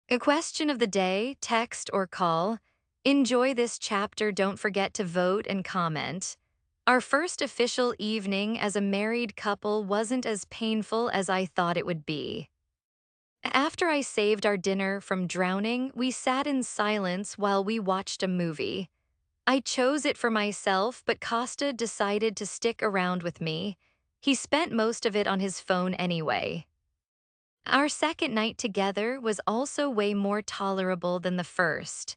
A question of the day, text or call. Enjoy this chapter. Don't forget to vote and comment. Our first official evening as a married couple wasn't as painful as I thought it would be. After I saved our dinner from drowning, we sat in silence while we watched a movie. I chose it for myself, but Costa decided to stick around with me. He spent most of it on his phone anyway. Our second night together was also way more tolerable than the first.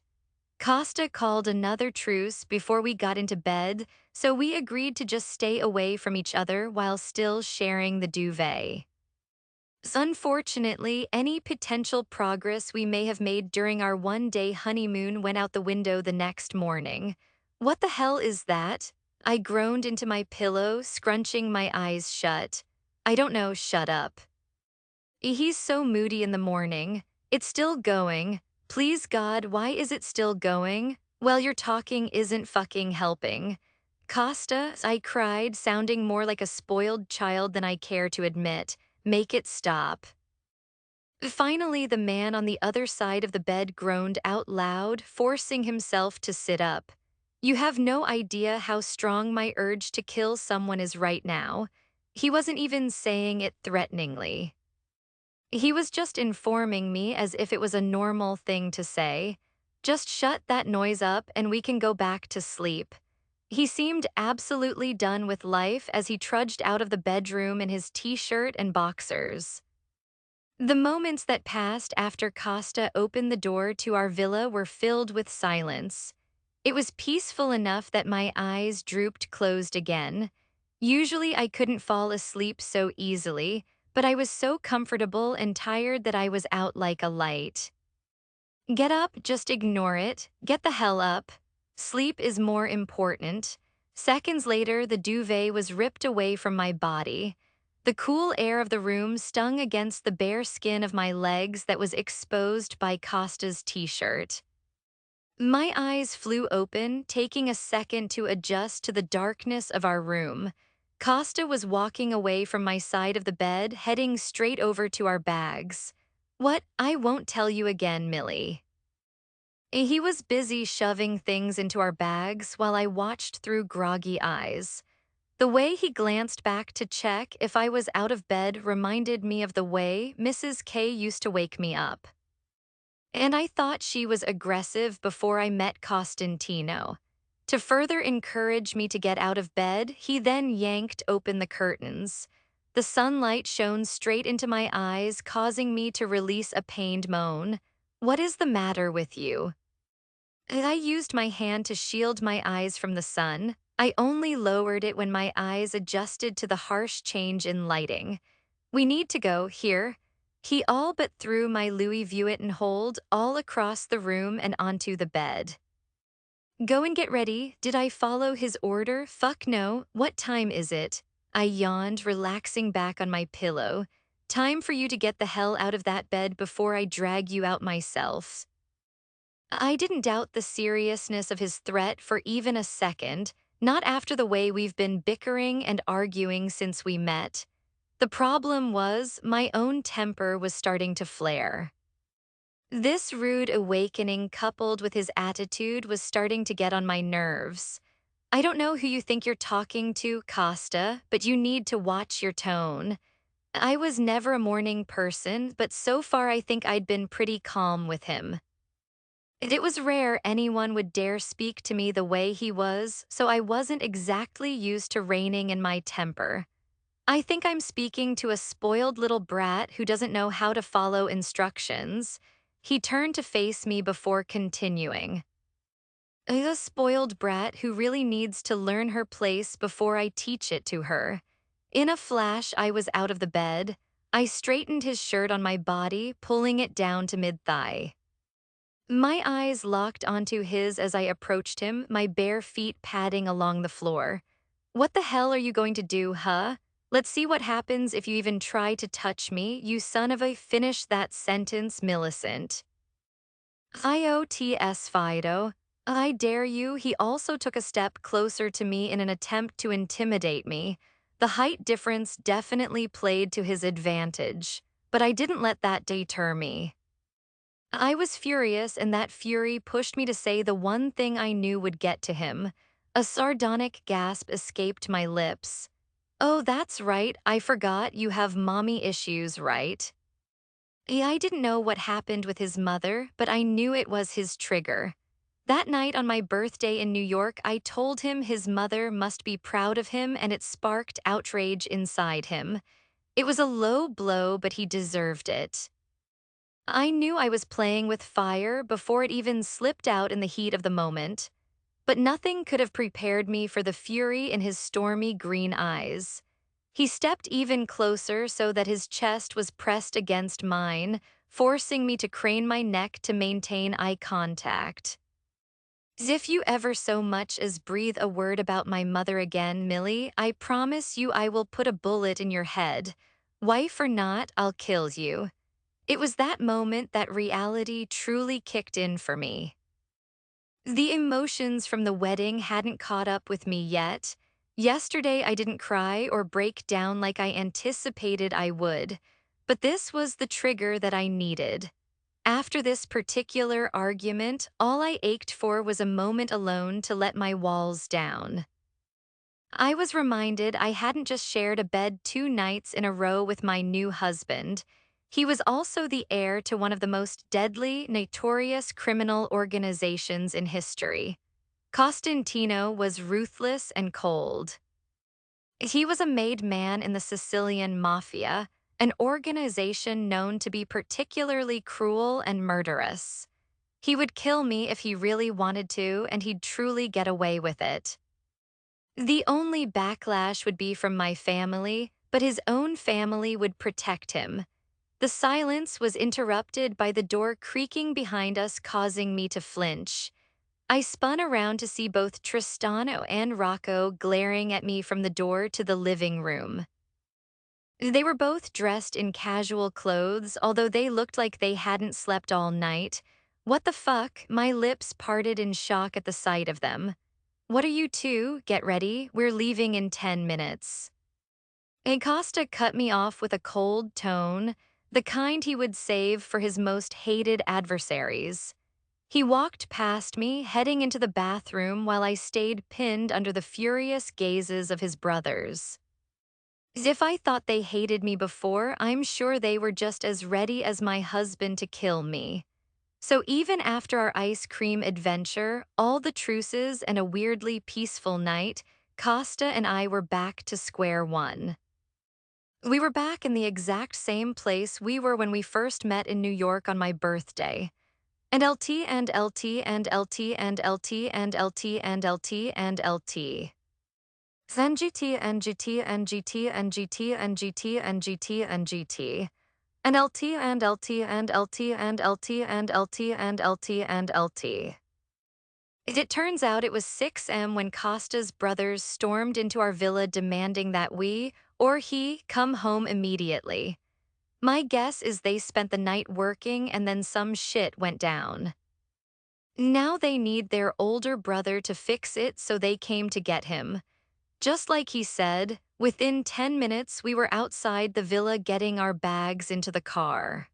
Costa called another truce before we got into bed, so we agreed to just stay away from each other while still sharing the duvet. Unfortunately, any potential progress we may have made during our one-day honeymoon went out the window the next morning. What the hell is that? I groaned into my pillow, scrunching my eyes shut. I don't know, shut up. He's so moody in the morning. It's still going. Please God, why is it still going? Well, your talking isn't fucking helping. Costa, I cried, sounding more like a spoiled child than I care to admit. Make it stop. Finally, the man on the other side of the bed groaned out loud, forcing himself to sit up. You have no idea how strong my urge to kill someone is right now. He wasn't even saying it threateningly. He was just informing me as if it was a normal thing to say. Just shut that noise up and we can go back to sleep. He seemed absolutely done with life as he trudged out of the bedroom in his t-shirt and boxers. The moments that passed after Costa opened the door to our villa were filled with silence. It was peaceful enough that my eyes drooped closed again. Usually I couldn't fall asleep so easily, but I was so comfortable and tired that I was out like a light. Get up, just ignore it. Get the hell up. Sleep is more important. Seconds later, the duvet was ripped away from my body. The cool air of the room stung against the bare skin of my legs that was exposed by Costa's t-shirt. My eyes flew open, taking a second to adjust to the darkness of our room. Costa was walking away from my side of the bed, heading straight over to our bags. What? I won't tell you again, Millie. He was busy shoving things into our bags while I watched through groggy eyes. The way he glanced back to check if I was out of bed reminded me of the way Mrs. K used to wake me up. And I thought she was aggressive before I met Costantino. To further encourage me to get out of bed, he then yanked open the curtains. The sunlight shone straight into my eyes, causing me to release a pained moan. What is the matter with you? I used my hand to shield my eyes from the sun. I only lowered it when my eyes adjusted to the harsh change in lighting. We need to go, here. He all but threw my Louis Vuitton hold all across the room and onto the bed. Go and get ready. Did I follow his order? Fuck no. What time is it? I yawned, relaxing back on my pillow. Time for you to get the hell out of that bed before I drag you out myself. I didn't doubt the seriousness of his threat for even a second, not after the way we've been bickering and arguing since we met. The problem was, my own temper was starting to flare. This rude awakening coupled with his attitude was starting to get on my nerves. I don't know who you think you're talking to, Costa, but you need to watch your tone. I was never a morning person, but so far I think I'd been pretty calm with him. It was rare anyone would dare speak to me the way he was, so I wasn't exactly used to reining in my temper. I think I'm speaking to a spoiled little brat who doesn't know how to follow instructions. He turned to face me before continuing. A spoiled brat who really needs to learn her place before I teach it to her. In a flash, I was out of the bed. I straightened his shirt on my body, pulling it down to mid-thigh. My eyes locked onto his as I approached him, my bare feet padding along the floor. What the hell are you going to do, huh? Let's see what happens if you even try to touch me, you son of a— Finish that sentence, Millicent. IOTS Fido. I dare you. He also took a step closer to me in an attempt to intimidate me. The height difference definitely played to his advantage, but I didn't let that deter me. I was furious, and that fury pushed me to say the one thing I knew would get to him. A sardonic gasp escaped my lips. Oh, that's right, I forgot you have mommy issues, right? Yeah, I didn't know what happened with his mother, but I knew it was his trigger. That night on my birthday in New York, I told him his mother must be proud of him, and it sparked outrage inside him. It was a low blow, but he deserved it. I knew I was playing with fire before it even slipped out in the heat of the moment, but nothing could have prepared me for the fury in his stormy green eyes. He stepped even closer so that his chest was pressed against mine, forcing me to crane my neck to maintain eye contact. If you ever so much as breathe a word about my mother again, Millie, I promise you I will put a bullet in your head. Wife or not, I'll kill you. It was that moment that reality truly kicked in for me. The emotions from the wedding hadn't caught up with me yet. Yesterday, I didn't cry or break down like I anticipated I would, but this was the trigger that I needed. After this particular argument, all I ached for was a moment alone to let my walls down. I was reminded I hadn't just shared a bed 2 nights in a row with my new husband. He was also the heir to one of the most deadly, notorious criminal organizations in history. Costantino was ruthless and cold. He was a made man in the Sicilian Mafia, an organization known to be particularly cruel and murderous. He would kill me if he really wanted to, and he'd truly get away with it. The only backlash would be from my family, but his own family would protect him. The silence was interrupted by the door creaking behind us, causing me to flinch. I spun around to see both Tristano and Rocco glaring at me from the door to the living room. They were both dressed in casual clothes, although they looked like they hadn't slept all night. What the fuck? My lips parted in shock at the sight of them. What are you two? Get ready, we're leaving in 10 minutes. Acosta cut me off with a cold tone, the kind he would save for his most hated adversaries. He walked past me, heading into the bathroom while I stayed pinned under the furious gazes of his brothers. If I thought they hated me before, I'm sure they were just as ready as my husband to kill me. So even after our ice cream adventure, all the truces, and a weirdly peaceful night, Costa and I were back to square one. We were back in the exact same place we were when we first met in New York on my birthday. And LT and LT and LT and LT and LT and LT and LT. Then GT and GT and GT and GT and GT and GT and GT. And LT and LT and LT and LT and LT and LT and LT. It turns out it was 6 a.m. when Costa's brothers stormed into our villa demanding that we, or he, come home immediately. My guess is they spent the night working and then some shit went down. Now they need their older brother to fix it, so they came to get him. Just like he said, within 10 minutes we were outside the villa getting our bags into the car.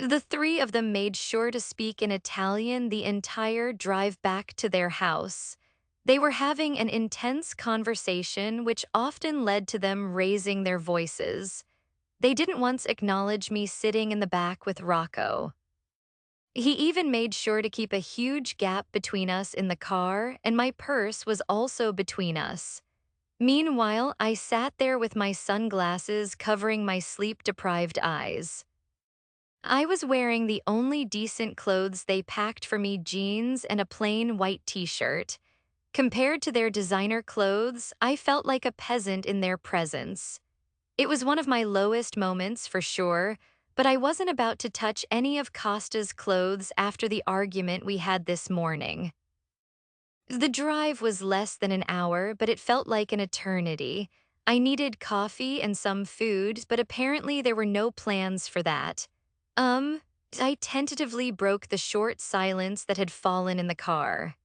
The three of them made sure to speak in Italian the entire drive back to their house. They were having an intense conversation which often led to them raising their voices. They didn't once acknowledge me sitting in the back with Rocco. He even made sure to keep a huge gap between us in the car, and my purse was also between us. Meanwhile, I sat there with my sunglasses covering my sleep-deprived eyes. I was wearing the only decent clothes they packed for me, jeans and a plain white t-shirt. Compared to their designer clothes, I felt like a peasant in their presence. It was one of my lowest moments, for sure, but I wasn't about to touch any of Costa's clothes after the argument we had this morning. The drive was less than an hour, but it felt like an eternity. I needed coffee and some food, but apparently there were no plans for that. I tentatively broke the short silence that had fallen in the car.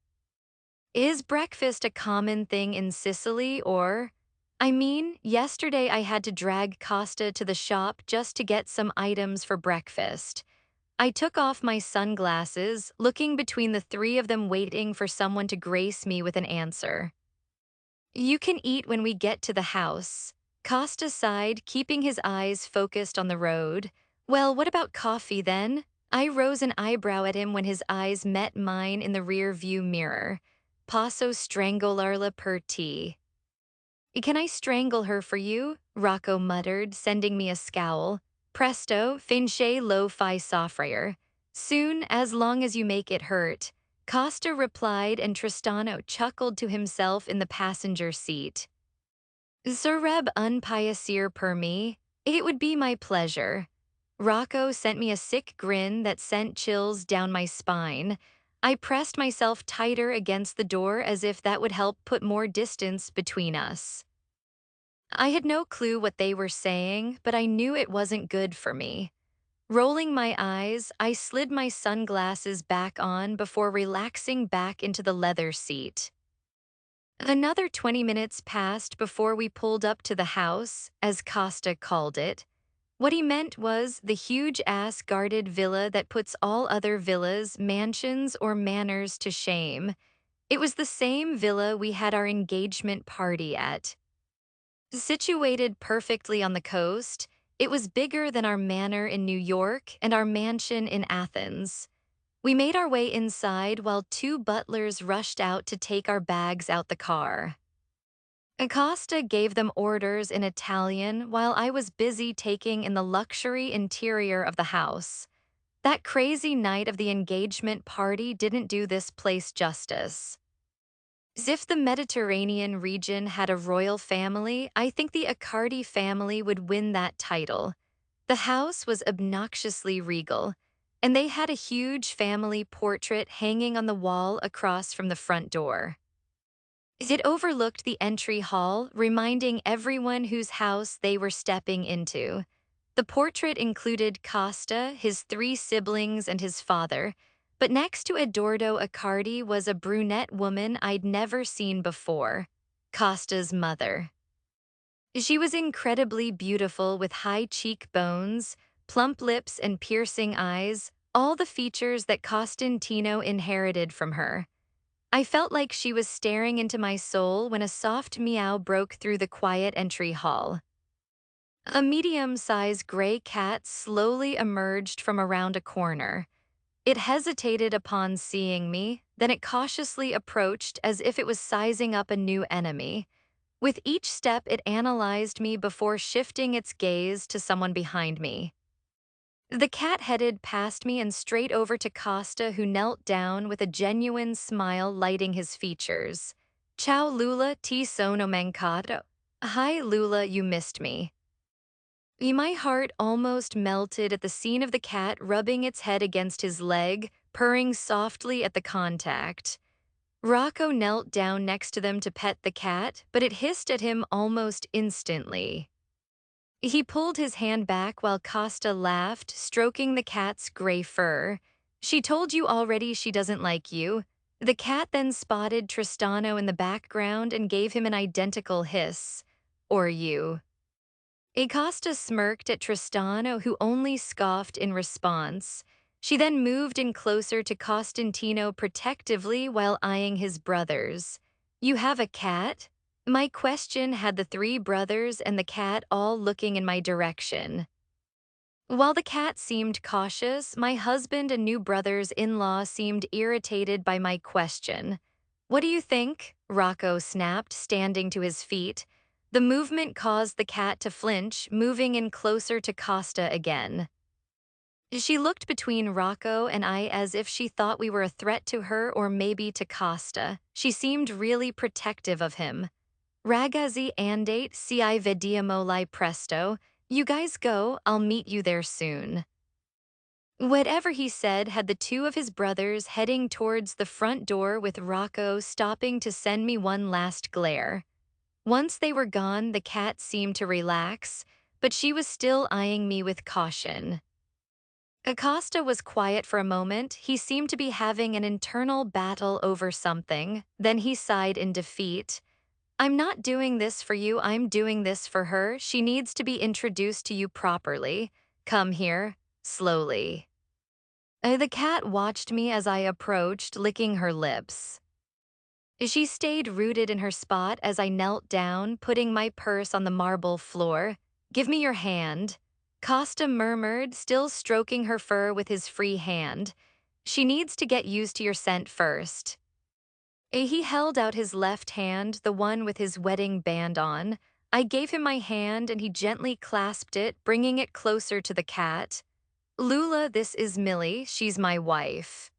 Is breakfast a common thing in Sicily, or? I mean, yesterday I had to drag Costa to the shop just to get some items for breakfast. I took off my sunglasses, looking between the three of them waiting for someone to grace me with an answer. You can eat when we get to the house. Costa sighed, keeping his eyes focused on the road. Well, what about coffee then? I rose an eyebrow at him when his eyes met mine in the rear view mirror. Posso strangolarla per te. Can I strangle her for you? Rocco muttered, sending me a scowl. Presto, finché lo fi soffrire. Soon, as long as you make it hurt. Costa replied, and Tristano chuckled to himself in the passenger seat. Zereb unpiacere per me. It would be my pleasure. Rocco sent me a sick grin that sent chills down my spine. I pressed myself tighter against the door as if that would help put more distance between us. I had no clue what they were saying, but I knew it wasn't good for me. Rolling my eyes, I slid my sunglasses back on before relaxing back into the leather seat. Another 20 minutes passed before we pulled up to the house, as Costa called it. What he meant was the huge-ass guarded villa that puts all other villas, mansions, or manors to shame. It was the same villa we had our engagement party at. Situated perfectly on the coast, it was bigger than our manor in New York and our mansion in Athens. We made our way inside while two butlers rushed out to take our bags out the car. Acosta gave them orders in Italian while I was busy taking in the luxury interior of the house. That crazy night of the engagement party didn't do this place justice. As if the Mediterranean region had a royal family, I think the Accardi family would win that title. The house was obnoxiously regal, and they had a huge family portrait hanging on the wall across from the front door. It overlooked the entry hall, reminding everyone whose house they were stepping into. The portrait included Costa, his three siblings, and his father, but next to Eduardo Accardi was a brunette woman I'd never seen before, Costa's mother. She was incredibly beautiful with high cheekbones, plump lips, and piercing eyes, all the features that Costantino inherited from her. I felt like she was staring into my soul when a soft meow broke through the quiet entry hall. A medium-sized gray cat slowly emerged from around a corner. It hesitated upon seeing me, then it cautiously approached as if it was sizing up a new enemy. With each step, it analyzed me before shifting its gaze to someone behind me. The cat headed past me and straight over to Costa, who knelt down with a genuine smile lighting his features. Ciao Lula, ti sono mancato. Hi Lula, you missed me. My heart almost melted at the scene of the cat rubbing its head against his leg, purring softly at the contact. Rocco knelt down next to them to pet the cat, but it hissed at him almost instantly. He pulled his hand back while Costa laughed, stroking the cat's gray fur. She told you already she doesn't like you. The cat then spotted Tristano in the background and gave him an identical hiss. Or you. Acosta smirked at Tristano, who only scoffed in response. She then moved in closer to Costantino protectively while eyeing his brothers. You have a cat? My question had the three brothers and the cat all looking in my direction. While the cat seemed cautious, my husband and new brothers-in-law seemed irritated by my question. What do you think? Rocco snapped, standing to his feet. The movement caused the cat to flinch, moving in closer to Costa again. She looked between Rocco and I as if she thought we were a threat to her or maybe to Costa. She seemed really protective of him. Ragazzi andate ci vediamo li presto. You guys go, I'll meet you there soon. Whatever he said had the two of his brothers heading towards the front door with Rocco stopping to send me one last glare. Once they were gone, the cat seemed to relax, but she was still eyeing me with caution. Acosta was quiet for a moment. He seemed to be having an internal battle over something. Then he sighed in defeat. I'm not doing this for you, I'm doing this for her. She needs to be introduced to you properly. Come here, slowly. The cat watched me as I approached, licking her lips. She stayed rooted in her spot as I knelt down, putting my purse on the marble floor. Give me your hand. Costa murmured, still stroking her fur with his free hand. She needs to get used to your scent first. He held out his left hand, the one with his wedding band on. I gave him my hand and he gently clasped it, bringing it closer to the cat. Lula, this is Millie. She's my wife.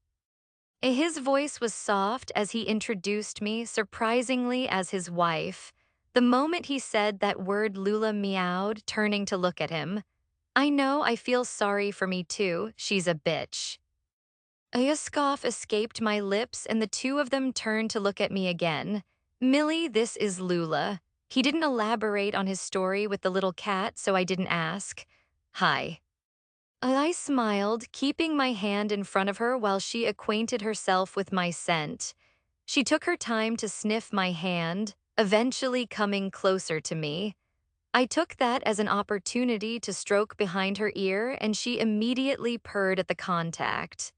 His voice was soft as he introduced me, surprisingly, as his wife. The moment he said that word, Lula meowed, turning to look at him. I know, I feel sorry for me too. She's a bitch. A scoff escaped my lips, and the two of them turned to look at me again. Millie, this is Lula. He didn't elaborate on his story with the little cat, so I didn't ask. Hi. I smiled, keeping my hand in front of her while she acquainted herself with my scent. She took her time to sniff my hand, eventually coming closer to me. I took that as an opportunity to stroke behind her ear, and she immediately purred at the contact.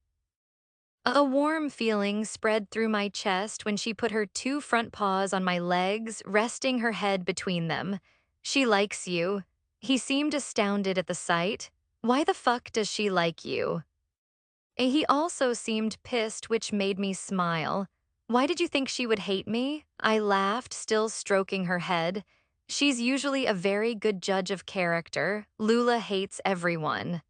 A warm feeling spread through my chest when she put her two front paws on my legs, resting her head between them. She likes you. He seemed astounded at the sight. Why the fuck does she like you? He also seemed pissed, which made me smile. Why did you think she would hate me? I laughed, still stroking her head. She's usually a very good judge of character. Lula hates everyone.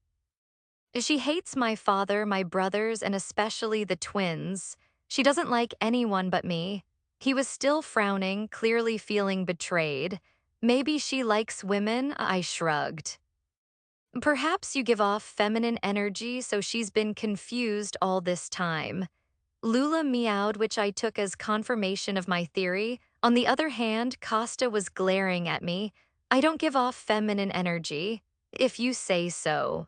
She hates my father, my brothers, and especially the twins. She doesn't like anyone but me. He was still frowning, clearly feeling betrayed. Maybe she likes women, I shrugged. Perhaps you give off feminine energy, so she's been confused all this time. Lula meowed, which I took as confirmation of my theory. On the other hand, Costa was glaring at me. I don't give off feminine energy. If you say so.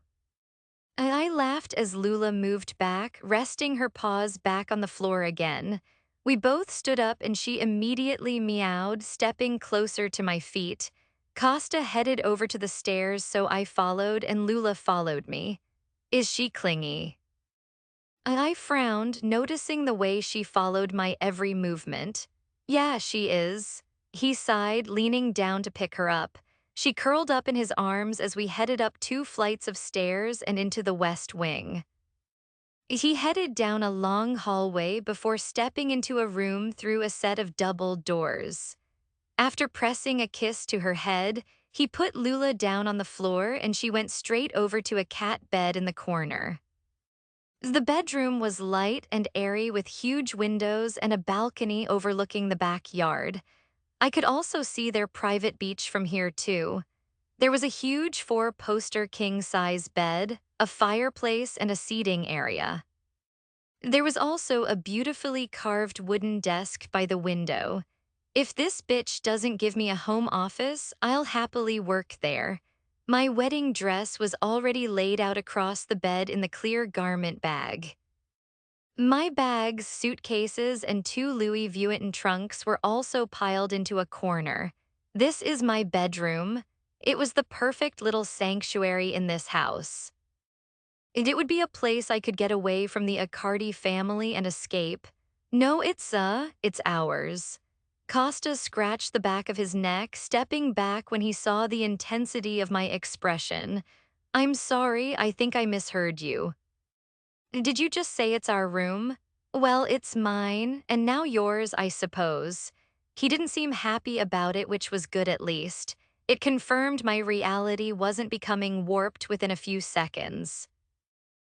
I laughed as Lula moved back, resting her paws back on the floor again. We both stood up and she immediately meowed, stepping closer to my feet. Costa headed over to the stairs, so I followed and Lula followed me. Is she clingy? I frowned, noticing the way she followed my every movement. Yeah, she is. He sighed, leaning down to pick her up. She curled up in his arms as we headed up 2 flights of stairs and into the west wing. He headed down a long hallway before stepping into a room through a set of double doors. After pressing a kiss to her head, he put Lula down on the floor and she went straight over to a cat bed in the corner. The bedroom was light and airy with huge windows and a balcony overlooking the backyard. I could also see their private beach from here too. There was a huge 4-poster king-size bed, a fireplace, and a seating area. There was also a beautifully carved wooden desk by the window. If this bitch doesn't give me a home office, I'll happily work there. My wedding dress was already laid out across the bed in the clear garment bag. My bags, suitcases, and 2 Louis Vuitton trunks were also piled into a corner. This is my bedroom. It was the perfect little sanctuary in this house. And it would be a place I could get away from the Accardi family and escape. No, it's ours. Costa scratched the back of his neck, stepping back when he saw the intensity of my expression. I'm sorry, I think I misheard you. Did you just say it's our room? Well, it's mine, and now yours, I suppose. He didn't seem happy about it, which was good at least. It confirmed my reality wasn't becoming warped within a few seconds.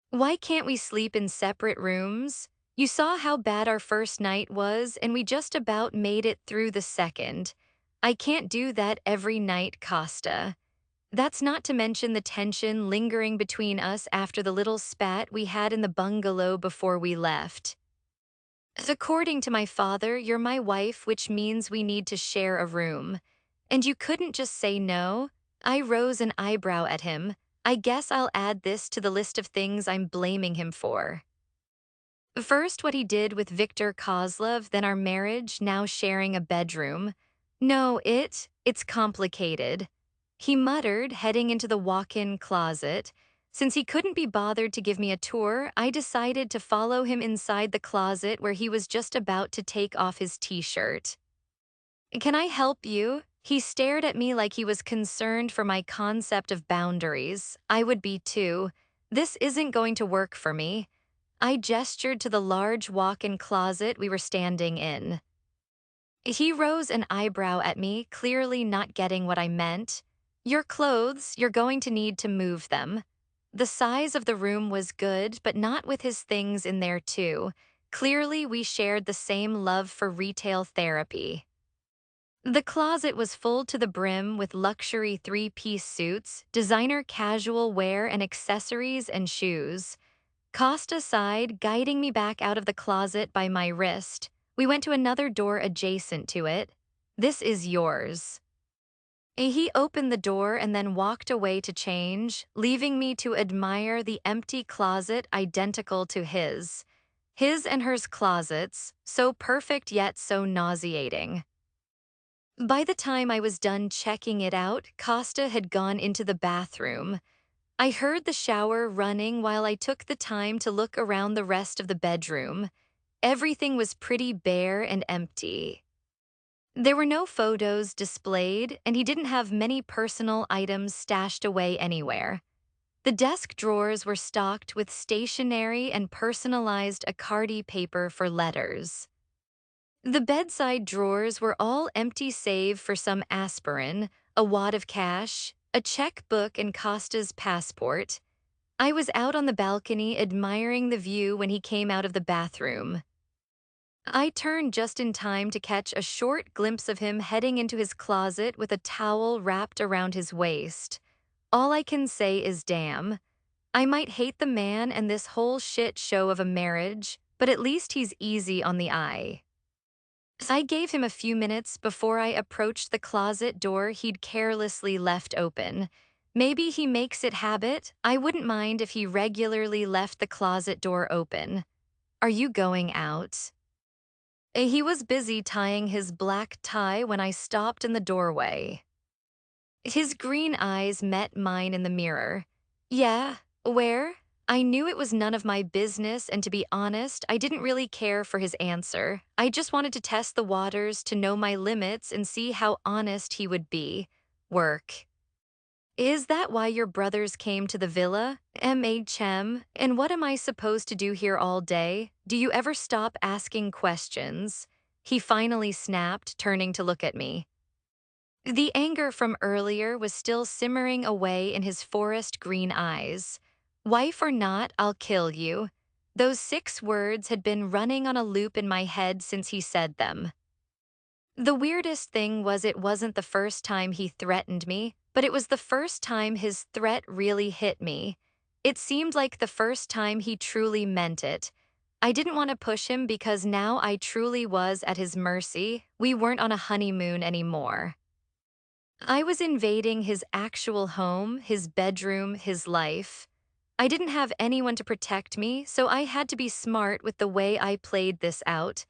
Why can't we sleep in separate rooms? You saw how bad our first night was, and we just about made it through the second. I can't do that every night, Costa. That's not to mention the tension lingering between us after the little spat we had in the bungalow before we left. According to my father, you're my wife, which means we need to share a room. And you couldn't just say no? I rose an eyebrow at him. I guess I'll add this to the list of things I'm blaming him for. First, what he did with Viktor Kozlov, then our marriage, now sharing a bedroom. No, it's complicated. He muttered, heading into the walk-in closet. Since he couldn't be bothered to give me a tour, I decided to follow him inside the closet where he was just about to take off his t-shirt. Can I help you? He stared at me like he was concerned for my concept of boundaries. I would be too. This isn't going to work for me. I gestured to the large walk-in closet we were standing in. He rose an eyebrow at me, clearly not getting what I meant. Your clothes, you're going to need to move them. The size of the room was good, but not with his things in there too. Clearly, we shared the same love for retail therapy. The closet was full to the brim with luxury three-piece suits, designer casual wear and accessories and shoes. Costa sighed, guiding me back out of the closet by my wrist. We went to another door adjacent to it. This is yours. He opened the door and then walked away to change, leaving me to admire the empty closet identical to his. His and hers closets, so perfect yet so nauseating. By the time I was done checking it out, Costa had gone into the bathroom. I heard the shower running while I took the time to look around the rest of the bedroom. Everything was pretty bare and empty. There were no photos displayed, and he didn't have many personal items stashed away anywhere. The desk drawers were stocked with stationery and personalized Accardi paper for letters. The bedside drawers were all empty save for some aspirin, a wad of cash, a checkbook, and Costa's passport. I was out on the balcony admiring the view when he came out of the bathroom. I turned just in time to catch a short glimpse of him heading into his closet with a towel wrapped around his waist. All I can say is damn. I might hate the man and this whole shit show of a marriage, but at least he's easy on the eye. I gave him a few minutes before I approached the closet door he'd carelessly left open. Maybe he makes it habit. I wouldn't mind if he regularly left the closet door open. Are you going out? He was busy tying his black tie when I stopped in the doorway. His green eyes met mine in the mirror. Yeah, where? I knew it was none of my business, and to be honest, I didn't really care for his answer. I just wanted to test the waters to know my limits and see how honest he would be. Work. Is that why your brothers came to the villa? MHM? And what am I supposed to do here all day? Do you ever stop asking questions? He finally snapped, turning to look at me. The anger from earlier was still simmering away in his forest green eyes. Wife or not, I'll kill you. Those 6 words had been running on a loop in my head since he said them. The weirdest thing was it wasn't the first time he threatened me, but it was the first time his threat really hit me. It seemed like the first time he truly meant it. I didn't want to push him because now I truly was at his mercy. We weren't on a honeymoon anymore. I was invading his actual home, his bedroom, his life. I didn't have anyone to protect me, so I had to be smart with the way I played this out.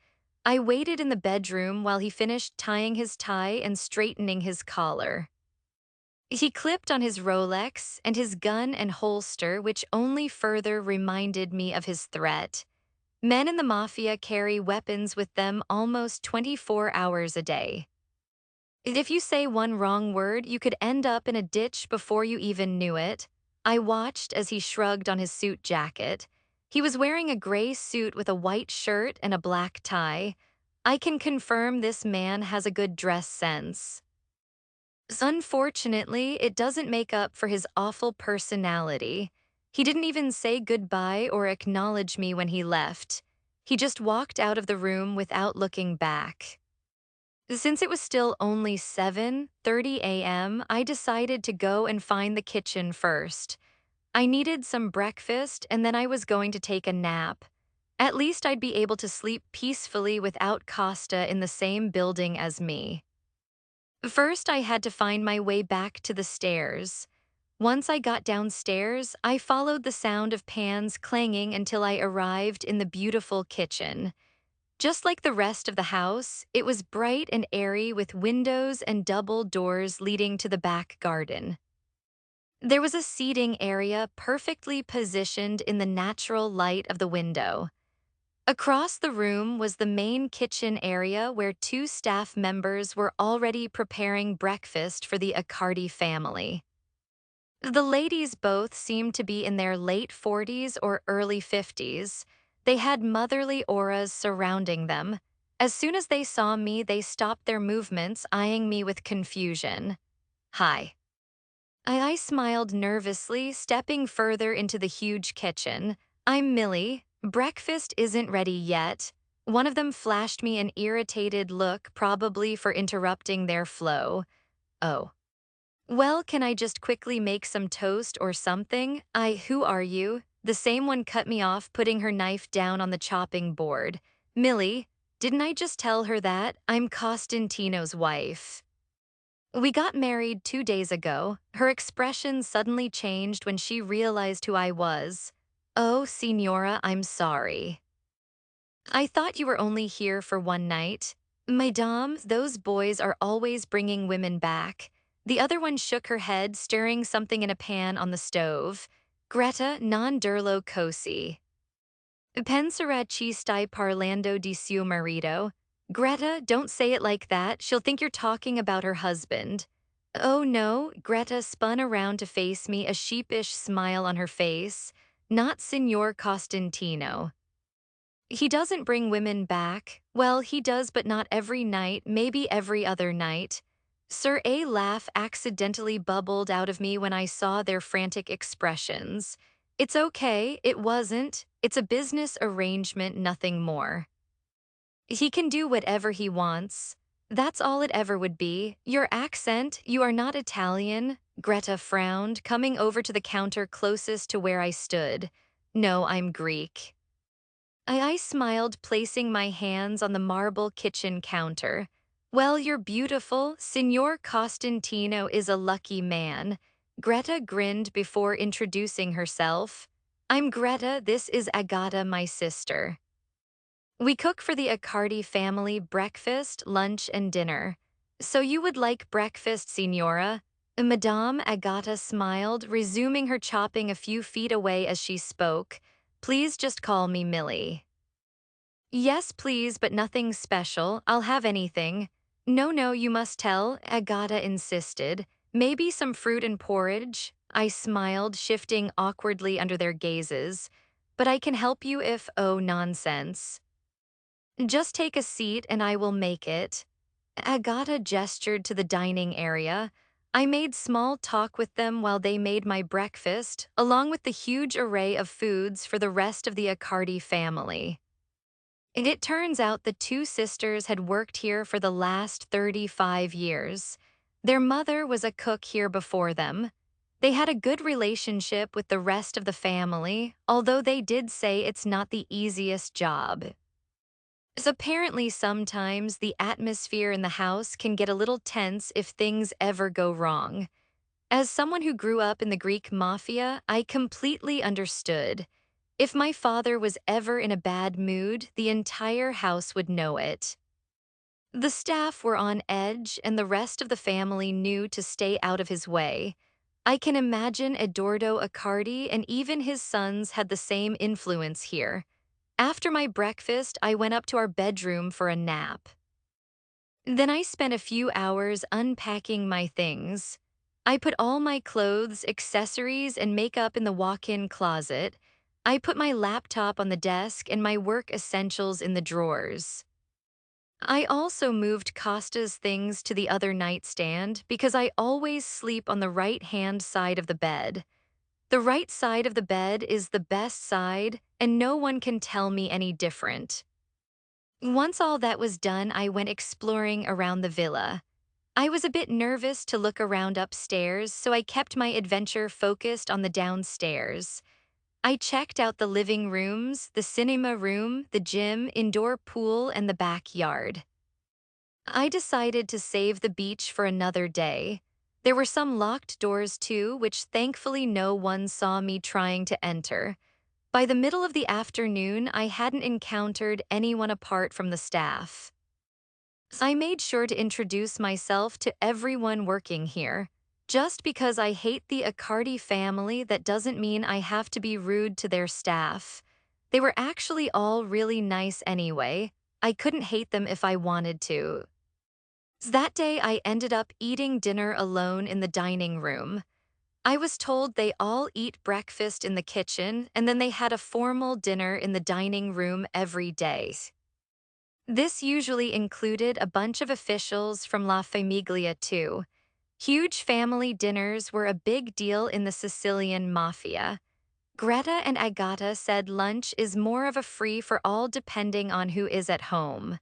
I waited in the bedroom while he finished tying his tie and straightening his collar. He clipped on his Rolex and his gun and holster, which only further reminded me of his threat. Men in the Mafia carry weapons with them almost 24 hours a day. If you say one wrong word, you could end up in a ditch before you even knew it. I watched as he shrugged on his suit jacket. He was wearing a gray suit with a white shirt and a black tie. I can confirm this man has a good dress sense. Unfortunately, it doesn't make up for his awful personality. He didn't even say goodbye or acknowledge me when he left. He just walked out of the room without looking back. Since it was still only 7:30 a.m., I decided to go and find the kitchen first. I needed some breakfast, and then I was going to take a nap. At least I'd be able to sleep peacefully without Costa in the same building as me. First, I had to find my way back to the stairs. Once I got downstairs, I followed the sound of pans clanging until I arrived in the beautiful kitchen. Just like the rest of the house, it was bright and airy with windows and double doors leading to the back garden. There was a seating area perfectly positioned in the natural light of the window. Across the room was the main kitchen area where two staff members were already preparing breakfast for the Accardi family. The ladies both seemed to be in their late 40s or early 50s. They had motherly auras surrounding them. As soon as they saw me, they stopped their movements, eyeing me with confusion. Hi. I smiled nervously, stepping further into the huge kitchen. I'm Millie. Breakfast isn't ready yet. One of them flashed me an irritated look, probably for interrupting their flow. Oh. Well, can I just quickly make some toast or something? Who are you? The same one cut me off, putting her knife down on the chopping board. Millie, didn't I just tell her that? I'm Costantino's wife. We got married 2 days ago. Her expression suddenly changed when she realized who I was. Oh, Signora, I'm sorry. I thought you were only here for one night. Madame, those boys are always bringing women back. The other one shook her head, stirring something in a pan on the stove. Greta, non dirlo cosi. Pensare ci stai parlando di suo marito. Greta, don't say it like that. She'll think you're talking about her husband. Oh no, Greta spun around to face me, a sheepish smile on her face. Not Signor Costantino. He doesn't bring women back. Well, he does, but not every night, maybe every other night. Sir, a laugh accidentally bubbled out of me when I saw their frantic expressions. It's okay, it wasn't. It's a business arrangement, nothing more. He can do whatever he wants. That's all it ever would be. Your accent, you are not Italian. Greta frowned, coming over to the counter closest to where I stood. No, I'm Greek. I smiled, placing my hands on the marble kitchen counter. Well, you're beautiful. Signor Costantino is a lucky man. Greta grinned before introducing herself. I'm Greta, this is Agata, my sister. We cook for the Accardi family breakfast, lunch, and dinner. So you would like breakfast, Signora? Madame Agata smiled, resuming her chopping a few feet away as she spoke. Please just call me Millie. Yes, please, but nothing special. I'll have anything. No, no, you must tell, Agata insisted. Maybe some fruit and porridge? I smiled, shifting awkwardly under their gazes. But I can help you if, oh, nonsense. Just take a seat and I will make it. Agata gestured to the dining area. I made small talk with them while they made my breakfast, along with the huge array of foods for the rest of the Accardi family. It turns out the two sisters had worked here for the last 35 years. Their mother was a cook here before them. They had a good relationship with the rest of the family, although they did say it's not the easiest job. So apparently sometimes the atmosphere in the house can get a little tense if things ever go wrong. As someone who grew up in the Greek Mafia, I completely understood. If my father was ever in a bad mood, the entire house would know it. The staff were on edge, and the rest of the family knew to stay out of his way. I can imagine Eduardo Accardi and even his sons had the same influence here. After my breakfast, I went up to our bedroom for a nap. Then I spent a few hours unpacking my things. I put all my clothes, accessories, and makeup in the walk-in closet. I put my laptop on the desk and my work essentials in the drawers. I also moved Costa's things to the other nightstand because I always sleep on the right-hand side of the bed. The right side of the bed is the best side, and no one can tell me any different. Once all that was done, I went exploring around the villa. I was a bit nervous to look around upstairs, so I kept my adventure focused on the downstairs. I checked out the living rooms, the cinema room, the gym, indoor pool, and the backyard. I decided to save the beach for another day. There were some locked doors too, which thankfully no one saw me trying to enter. By the middle of the afternoon, I hadn't encountered anyone apart from the staff. I made sure to introduce myself to everyone working here. Just because I hate the Accardi family, that doesn't mean I have to be rude to their staff. They were actually all really nice anyway. I couldn't hate them if I wanted to. That day, I ended up eating dinner alone in the dining room. I was told they all eat breakfast in the kitchen and then they had a formal dinner in the dining room every day. This usually included a bunch of officials from La Famiglia too. Huge family dinners were a big deal in the Sicilian Mafia. Greta and Agata said lunch is more of a free-for-all depending on who is at home.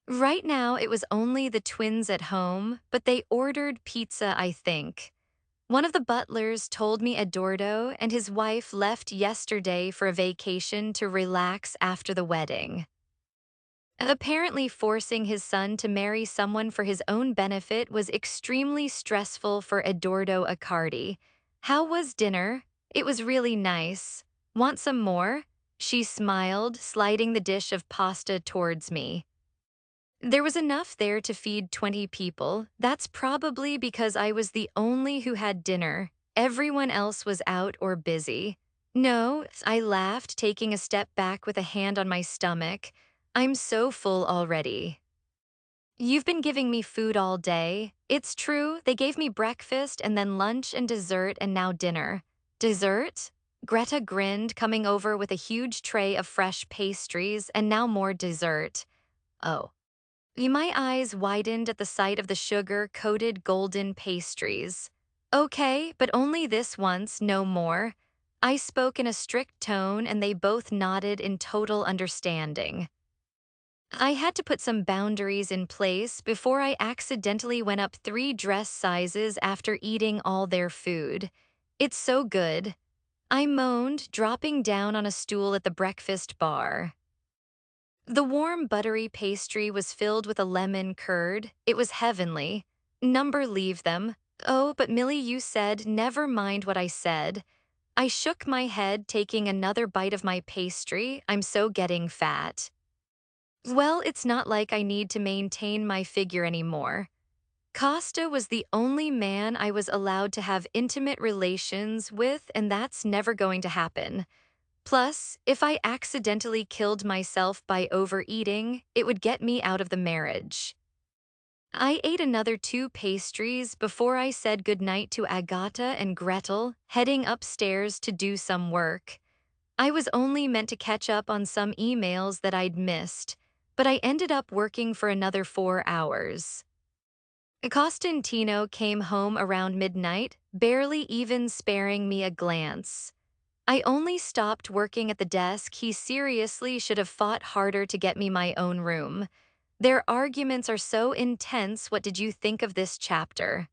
Right now, it was only the twins at home, but they ordered pizza, I think. One of the butlers told me Eduardo and his wife left yesterday for a vacation to relax after the wedding. Apparently, forcing his son to marry someone for his own benefit was extremely stressful for Eduardo Accardi. How was dinner? It was really nice. Want some more? She smiled, sliding the dish of pasta towards me. There was enough there to feed 20 people. That's probably because I was the only who had dinner. Everyone else was out or busy. No, I laughed, taking a step back with a hand on my stomach. I'm so full already. You've been giving me food all day. It's true, they gave me breakfast and then lunch and dessert and now dinner. Dessert? Greta grinned, coming over with a huge tray of fresh pastries and now more dessert. Oh. My eyes widened at the sight of the sugar-coated golden pastries. Okay, but only this once, no more. I spoke in a strict tone and they both nodded in total understanding. I had to put some boundaries in place before I accidentally went up 3 dress sizes after eating all their food. It's so good. I moaned, dropping down on a stool at the breakfast bar. The warm, buttery pastry was filled with a lemon curd. It was heavenly. Number leave them. Oh, but Millie, you said, never mind what I said. I shook my head, taking another bite of my pastry. I'm so getting fat. Well, it's not like I need to maintain my figure anymore. Costa was the only man I was allowed to have intimate relations with, and that's never going to happen. Plus, if I accidentally killed myself by overeating, it would get me out of the marriage. I ate another 2 pastries before I said goodnight to Agata and Gretel, heading upstairs to do some work. I was only meant to catch up on some emails that I'd missed, but I ended up working for another 4 hours. Costantino came home around midnight, barely even sparing me a glance. I only stopped working at the desk. He seriously should have fought harder to get me my own room. Their arguments are so intense. What did you think of this chapter?